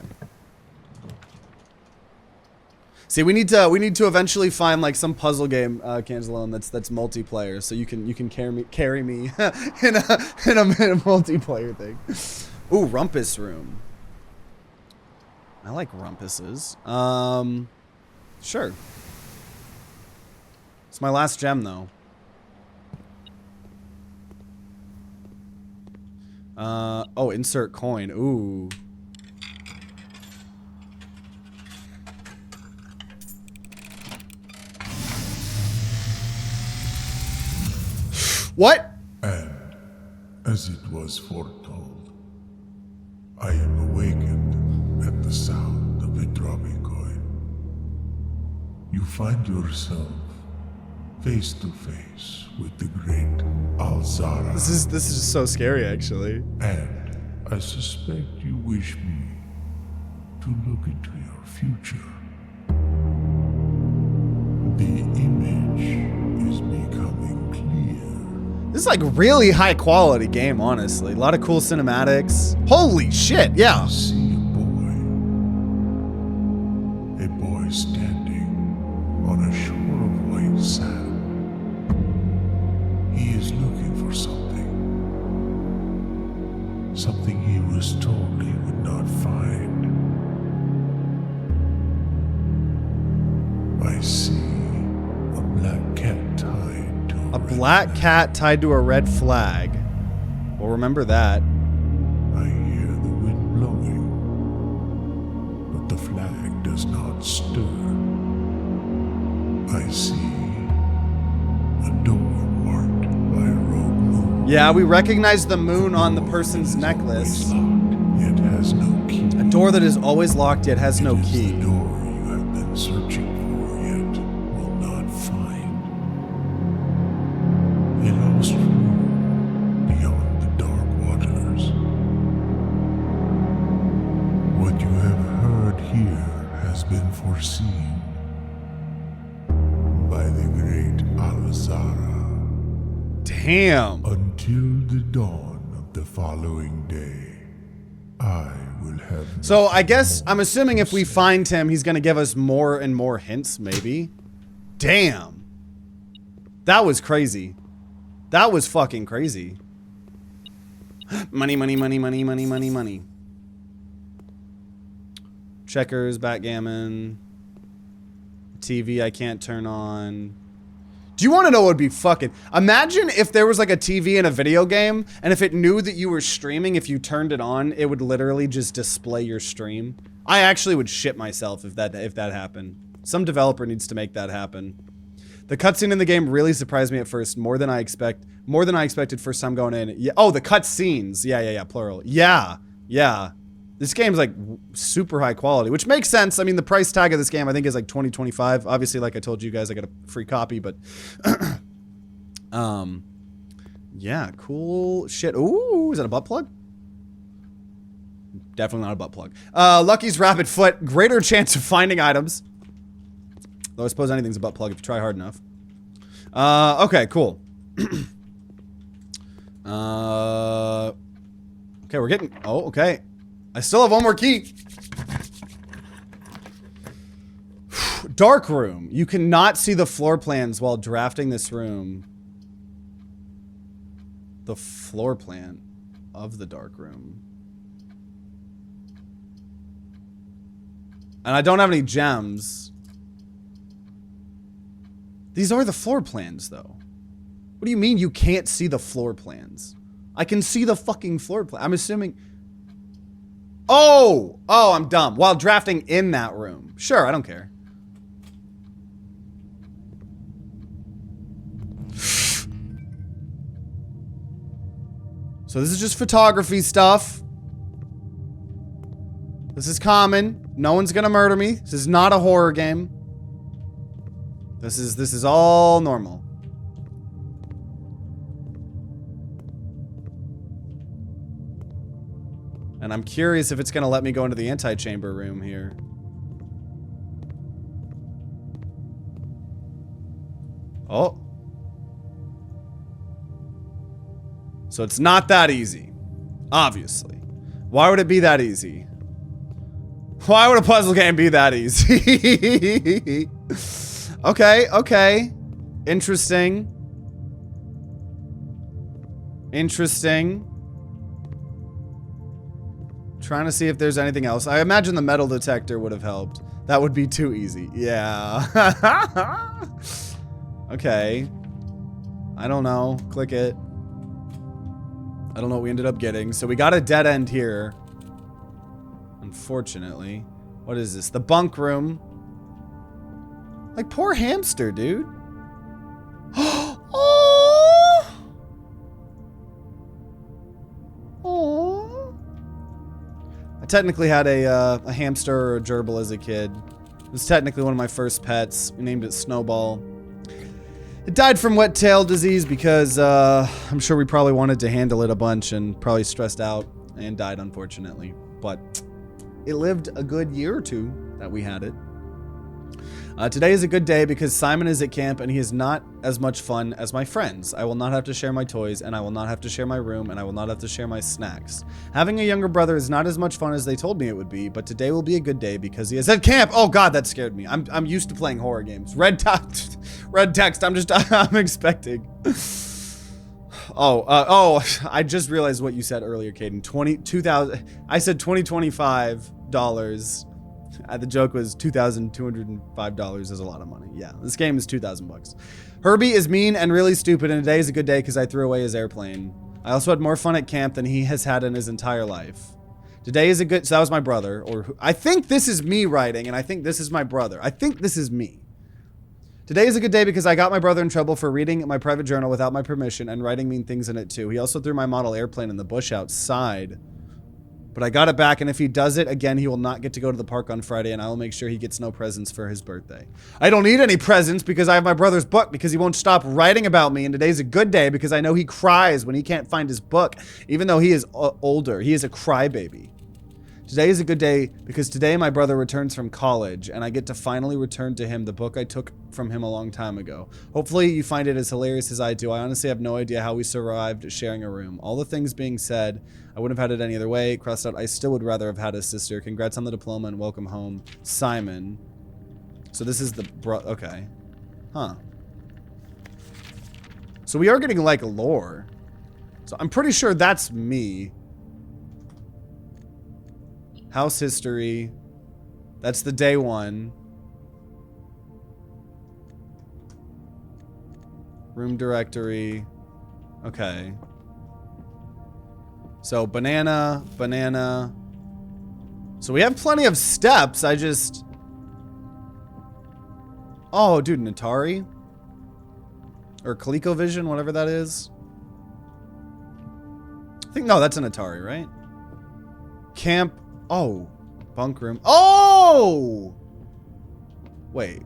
See, we need to eventually find like some puzzle game, Canzalone, that's multiplayer, so you can carry me in a multiplayer thing. Ooh, rumpus room. I like rumpuses. Sure. It's my last gem, though. Oh, insert coin. Ooh. What? And, as it was foretold, I am awakened at the sound of a dropping coin. You find yourself face to face with the great Alazara. This is so scary, actually. And I suspect you wish me to look into your future. The image is becoming clear. This is like really high quality game, honestly. A lot of cool cinematics. Holy shit, yeah. I see a boy standing on a shore of white sand. He is looking for something. Something he was told he would not find. I see a black cat tied to A black cat tied to a red flag. Well, remember that. I hear the wind blowing, but the flag does not stir. I see a door marked by a rogue moon. Yeah, we recognize the moon on the person's necklace. It has no key. A door that is always locked yet has no It is key. the door you have been searching for yet will not find. A lost room beyond the dark waters. What you have heard here has been foreseen by the great Alazara. Damn. Until the dawn of the following day, I will have. So I guess, I'm assuming if we find him, he's gonna give us more and more hints, maybe. Damn. That was crazy. That was fucking crazy. Money, money, money, money, money, money, money. Checkers, backgammon. TV I can't turn on. Do you want to know what would be fucking... Imagine if there was like a TV in a video game, and if it knew that you were streaming, if you turned it on, it would literally just display your stream. I actually would shit myself if that happened. Some developer needs to make that happen. The cutscene in the game really surprised me at first, more than I expected first time going in. Yeah, oh, the cutscenes. Yeah, plural. Yeah. This game's like super high quality, which makes sense. I mean, the price tag of this game I think is like $20.25. Obviously, like I told you guys, I got a free copy, but yeah, cool shit. Ooh, is that a butt plug? Definitely not a butt plug. Lucky's Rapid Foot, greater chance of finding items. Though I suppose anything's a butt plug if you try hard enough. Okay, cool. Okay, we're getting, oh, okay. I still have one more key. Dark room. You cannot see the floor plans while drafting this room. The floor plan of the dark room. And I don't have any gems. These are the floor plans, though. What do you mean you can't see the floor plans? I can see the fucking floor plan. I'm assuming... Oh! Oh, I'm dumb. While drafting in that room. Sure, I don't care. So this is just photography stuff. This is common. No one's gonna murder me. This is not a horror game. This is all normal. And I'm curious if it's gonna let me go into the antechamber room here. Oh. So it's not that easy. Obviously. Why would it be that easy? Why would a puzzle game be that easy? Okay, okay. Interesting. Interesting. Trying to see if there's anything else. I imagine the metal detector would have helped. That would be too easy. Yeah. Okay. I don't know. Click it. I don't know what we ended up getting. So we got a dead end here. Unfortunately. What is this? The bunk room. Like, poor hamster, dude. Oh! Oh! I technically had a hamster or a gerbil as a kid. It was technically one of my first pets. We named it Snowball. It died from wet tail disease because I'm sure we probably wanted to handle it a bunch and probably stressed out and died, unfortunately. But it lived a good year or two that we had it. Today is a good day because Simon is at camp and he is not as much fun as my friends. I will not have to share my toys, and I will not have to share my room, and I will not have to share my snacks. Having a younger brother is not as much fun as they told me it would be, but today will be a good day because he is at camp. Oh god, that scared me. I'm used to playing horror games. Red text. I'm expecting. Oh, I just realized what you said earlier, Kaiden. 2000. I said $2025. The joke was $2,205 is a lot of money. Yeah, this game is $2,000. Herbie is mean and really stupid, and today is a good day because I threw away his airplane. I also had more fun at camp than he has had in his entire life. Today is a good... So that was my brother, or... I think this is me writing, and I think this is my brother. I think this is me. Today is a good day because I got my brother in trouble for reading my private journal without my permission and writing mean things in it too. He also threw my model airplane in the bush outside. But I got it back, and if he does it again, he will not get to go to the park on Friday, and I will make sure he gets no presents for his birthday. I don't need any presents because I have my brother's book because he won't stop writing about me, and today's a good day because I know he cries when he can't find his book, even though he is older. He is a crybaby. Today is a good day because today my brother returns from college, and I get to finally return to him the book I took from him a long time ago. Hopefully you find it as hilarious as I do. I honestly have no idea how we survived sharing a room. All the things being said, I wouldn't have had it any other way. Crossed out, I still would rather have had a sister. Congrats on the diploma and welcome home, Simon. So this is the okay. Huh. So we are getting like lore. So I'm pretty sure that's me. House history. That's the day one. Room directory. Okay. So banana, banana. So we have plenty of steps. I just... Oh, dude, an Atari? Or ColecoVision, whatever that is. I think, no, that's an Atari, right? Camp. Oh, bunk room. Oh! Wait.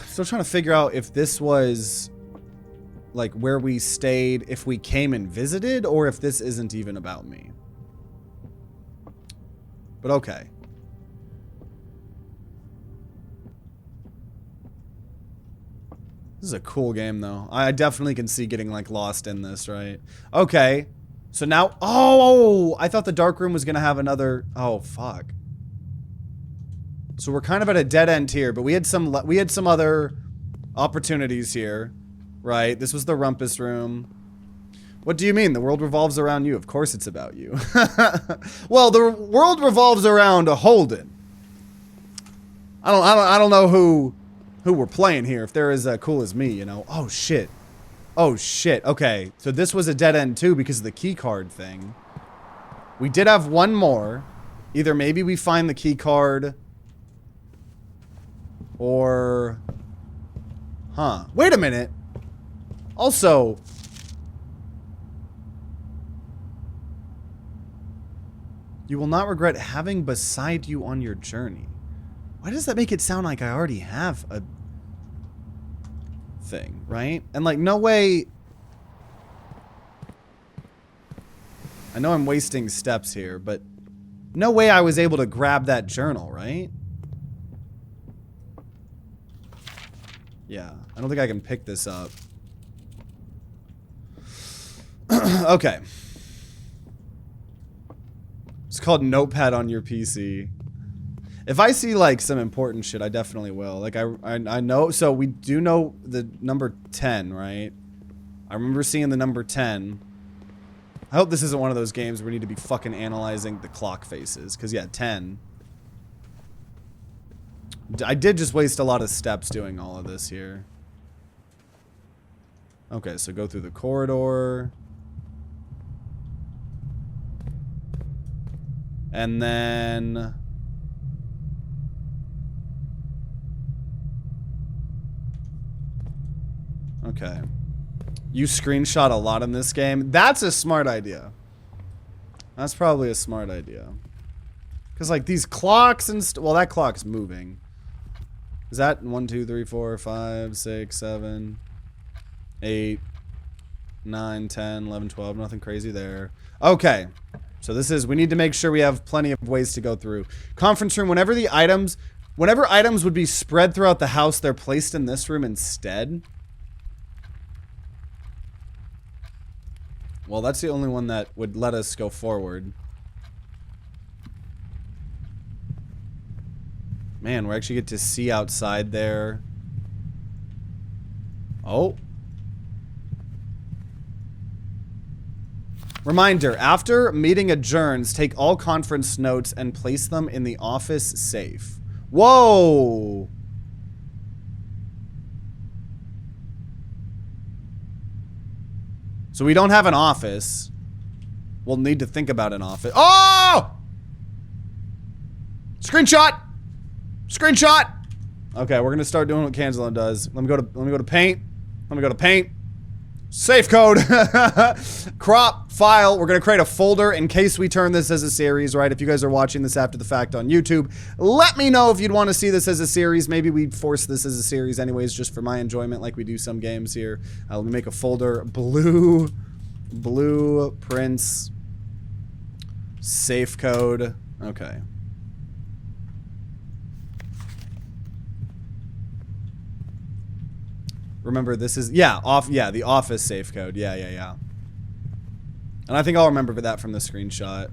Still trying to figure out if this was like where we stayed, if we came and visited, or if this isn't even about me. But okay. This is a cool game, though. I definitely can see getting, like, lost in this, right? Okay. So now... Oh! I thought the dark room was going to have another... Oh, fuck. So we're kind of at a dead end here, but we had some other opportunities here, right? This was the rumpus room. What do you mean? The world revolves around you. Of course it's about you. Well, the world revolves around a Holden. I don't know who we're playing here, if they're as cool as me, you know. Oh shit. Oh shit. Okay, so this was a dead end too because of the key card thing. We did have one more. Either maybe we find the key card or... Huh. Wait a minute. Also... You will not regret having beside you on your journey. Why does that make it sound like I already have a thing, right? And like, no way... I know I'm wasting steps here, but no way I was able to grab that journal, right? Yeah, I don't think I can pick this up. Okay. It's called Notepad on your PC. If I see like some important shit, I definitely will. Like I know, so we do know the number 10, right? I remember seeing the number 10. I hope this isn't one of those games where we need to be fucking analyzing the clock faces. Because yeah, 10. I did just waste a lot of steps doing all of this here. Okay, so go through the corridor. And then... Okay. You screenshot a lot in this game. That's a smart idea. That's probably a smart idea. Because, like, these clocks and... well, that clock's moving. Is that 1, 2, 3, 4, 5, 6, 7, 8, 9, 10, 11, 12? Nothing crazy there. Okay. So this is... we need to make sure we have plenty of ways to go through. Conference room. Whenever items would be spread throughout the house, they're placed in this room instead. Well, that's the only one that would let us go forward. Man, we actually get to see outside there. Oh. Reminder, after meeting adjourns, take all conference notes and place them in the office safe. Whoa! So we don't have an office. We'll need to think about an office. Oh! Screenshot! Screenshot! Okay, we're gonna start doing what Kanzlin does. Let me go to paint. Let me go to paint. Safe code. Crop file. We're gonna create a folder in case we turn this as a series, right? If you guys are watching this after the fact on YouTube, let me know if you'd want to see this as a series. Maybe we'd force this as a series anyways, just for my enjoyment, like we do some games here. Let me make a folder. Blueprince. Safe code. Okay. Remember, this is, the office safe code. Yeah. And I think I'll remember that from the screenshot.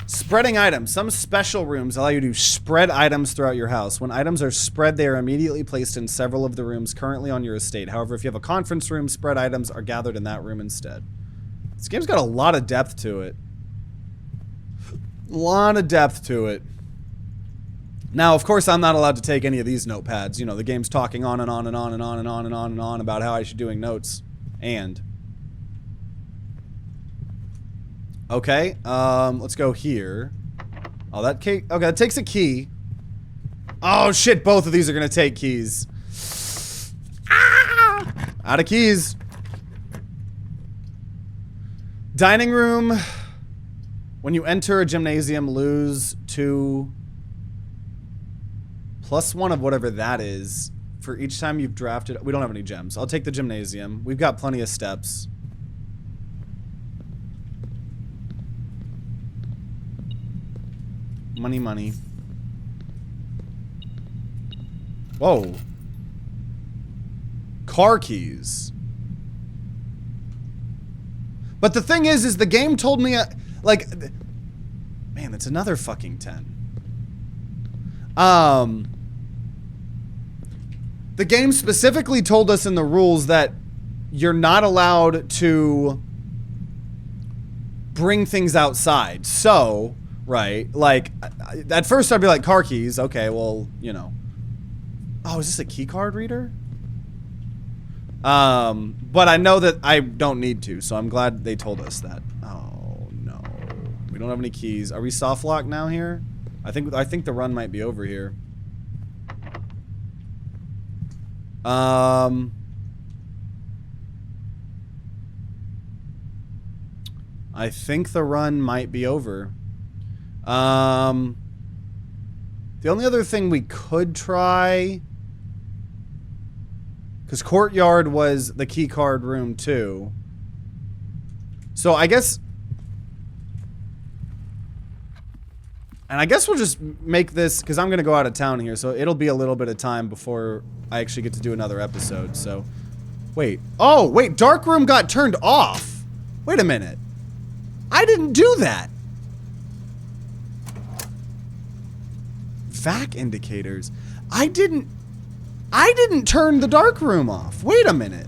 Spreading items. Some special rooms allow you to spread items throughout your house. When items are spread, they are immediately placed in several of the rooms currently on your estate. However, if you have a conference room, spread items are gathered in that room instead. This game's got a lot of depth to it. Now, of course, I'm not allowed to take any of these notepads. You know, the game's talking on and on and on and on and on and on and on about how I should be doing notes. And. Okay, let's go here. Oh, that key. Okay, that takes a key. Oh, shit, both of these are gonna take keys. Ah! Out of keys. Dining room. When you enter a gymnasium, lose 2 + 1 of whatever that is for each time you've drafted. We don't have any gems. I'll take the gymnasium. We've got plenty of steps. Money, money. Whoa. Car keys. But the thing is the game told me, like, man, that's another fucking 10. The game specifically told us in the rules that you're not allowed to bring things outside. So, right, like, at first I'd be like, car keys, okay, well, you know. Oh, is this a key card reader? But I know that I don't need to, so I'm glad they told us that. Oh, no. We don't have any keys. Are we soft locked now here? I think the run might be over here. I think the run might be over. The only other thing we could try, because courtyard was the key card room too. So I guess, and I guess we'll just make this, because I'm going to go out of town here, so it'll be a little bit of time before I actually get to do another episode, so. Wait. Oh, wait, dark room got turned off. Wait a minute. I didn't do that. Vac indicators. I didn't turn the dark room off. Wait a minute.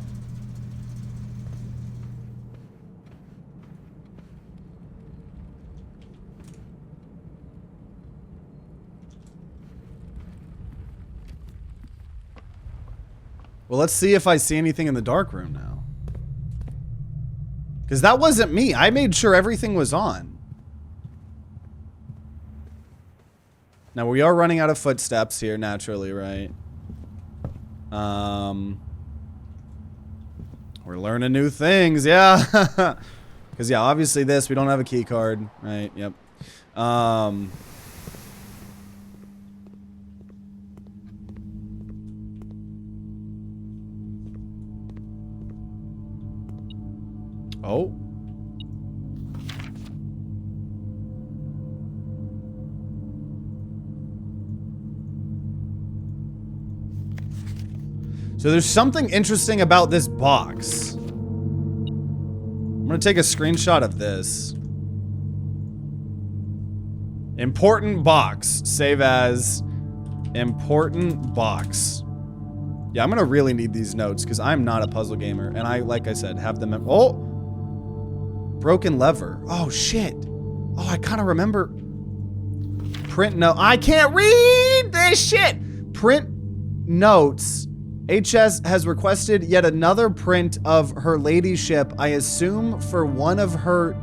Well, let's see if I see anything in the dark room now. Because that wasn't me. I made sure everything was on. Now, we are running out of footsteps here, naturally, right? We're learning new things, yeah. Because, yeah, obviously this, we don't have a key card, right? Yep. Oh. So there's something interesting about this box. I'm gonna take a screenshot of this. Important box. Save as important box. Yeah, I'm gonna really need these notes because I'm not a puzzle gamer, and I, like I said, have them. Oh, broken lever. Oh shit. Oh, I kind of remember. Print note. I can't read this shit. Print notes. HS has requested yet another print of her ladyship, I assume for one of her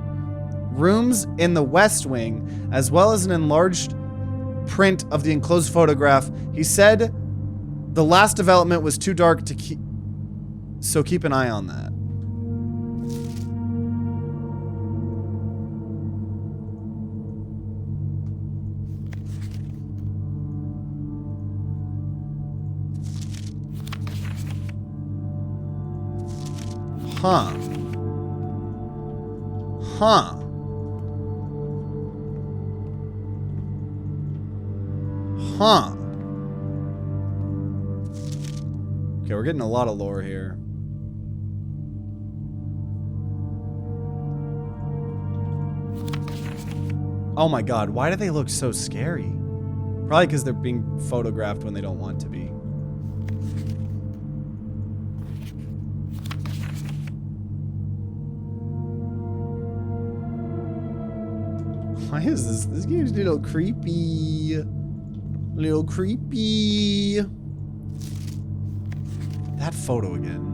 rooms in the West Wing, as well as an enlarged print of the enclosed photograph. He said the last development was too dark to keep, so keep an eye on that. Huh. Huh. Huh. Okay, we're getting a lot of lore here. Oh my god, why do they look so scary? Probably because they're being photographed when they don't want to be. Why is this? This game's a little creepy. A little creepy. That photo again.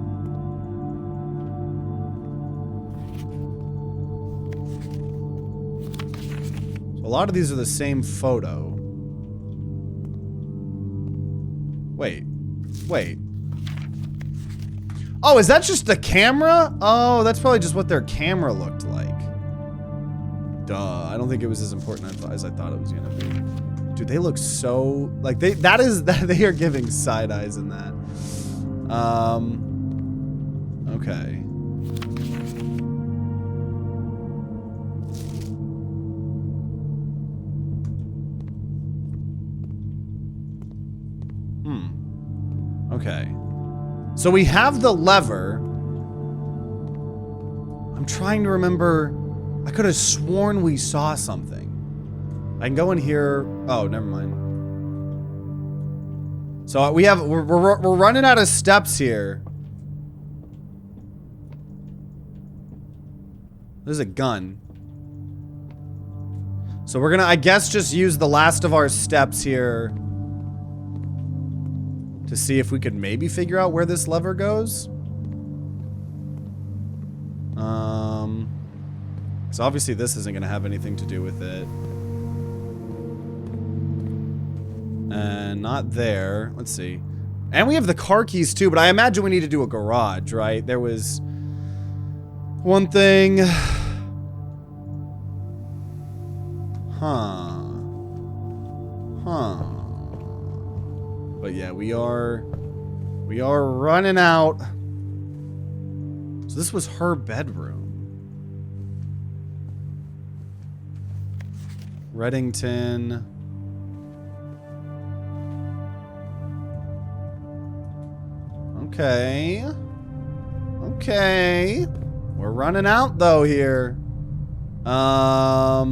So a lot of these are the same photo. Wait. Wait. Oh, is that just the camera? Oh, that's probably just what their camera looked like. Duh. I don't think it was as important as I thought it was gonna be. Dude, they look so like they are giving side eyes in that. Okay. Okay. So we have the lever. I'm trying to remember. I could have sworn we saw something. I can go in here. Oh, never mind. So we're running out of steps here. There's a gun. So we're gonna, I guess, just use the last of our steps here to see if we could maybe figure out where this lever goes. So obviously this isn't gonna have anything to do with it. And not there. Let's see. And we have the car keys too, but I imagine we need to do a garage, right? There was one thing. Huh. But yeah, we are running out. So this was her bedroom. Reddington. Okay. Okay. We're running out though here. Yeah,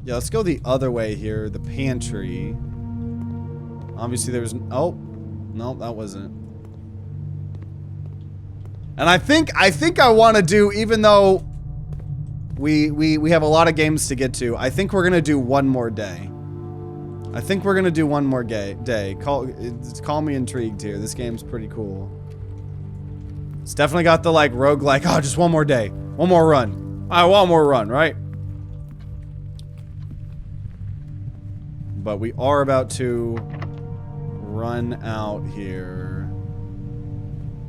let's go the other way here. The pantry. Obviously there was, oh, no, that wasn't. And I think I want to do, even though we have a lot of games to get to, I think we're going to do one more day. I think we're going to do one more day. Call me intrigued here. This game's pretty cool. It's definitely got the like roguelike, oh, just one more day. One more run. All right, one more run, right? But we are about to run out here.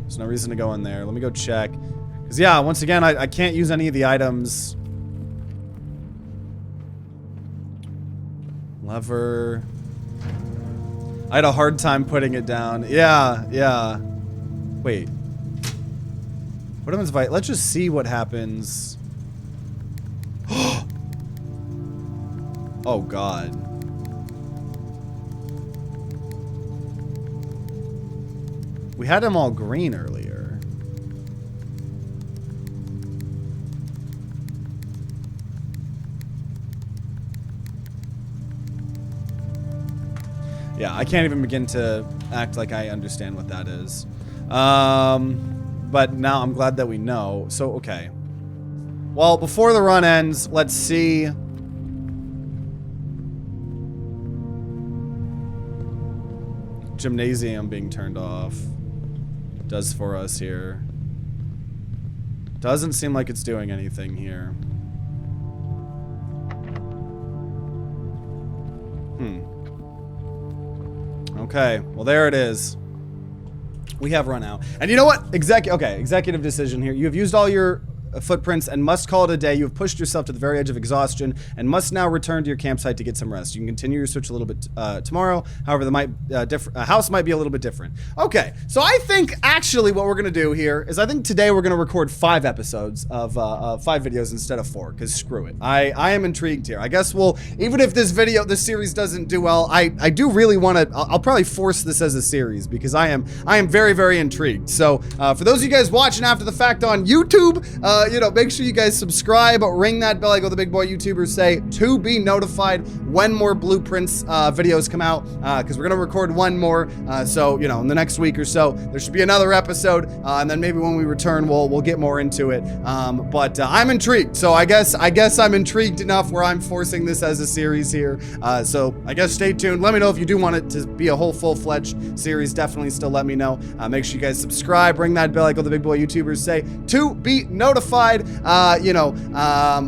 There's no reason to go in there. Let me go check. Because, yeah, once again, I can't use any of the items. Lever. I had a hard time putting it down. Yeah. Wait. What happens if I... Let's just see what happens. Oh, God. We had them all green earlier. Yeah, I can't even begin to act like I understand what that is. But now I'm glad that we know. So, okay. Well, before the run ends, let's see. Gymnasium being turned off does for us here. Doesn't seem like it's doing anything here. Okay, well there it is. We have run out. And you know what? Executive decision here. You have used all your footprints and must call it a day. You have pushed yourself to the very edge of exhaustion and must now return to your campsite to get some rest. You can continue your search a little bit tomorrow. However, the house might be a little bit different. Okay, so I think actually what we're gonna do here is I think today we're gonna record 5 episodes of 5 videos instead of 4, because screw it. I am intrigued here. I guess we'll, even if this series doesn't do well, I do really want to, I'll probably force this as a series because I am very, very intrigued. So for those of you guys watching after the fact on YouTube, you know, make sure you guys subscribe, ring that bell like all the big boy YouTubers say, to be notified when more blueprints videos come out, because we're gonna record one more. So, you know, in the next week or so, there should be another episode, and then maybe when we return, we'll get more into it. But I'm intrigued. So I guess I'm intrigued enough where I'm forcing this as a series here. So I guess stay tuned. Let me know if you do want it to be a whole full-fledged series. Definitely still let me know. Make sure you guys subscribe, ring that bell like all the big boy YouTubers say, to be notified. You know,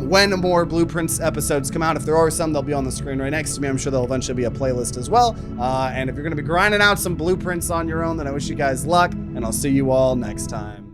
when more blueprints episodes come out. If there are some, they'll be on the screen right next to me. I'm sure there'll eventually be a playlist as well. And if you're going to be grinding out some blueprints on your own, then I wish you guys luck, and I'll see you all next time.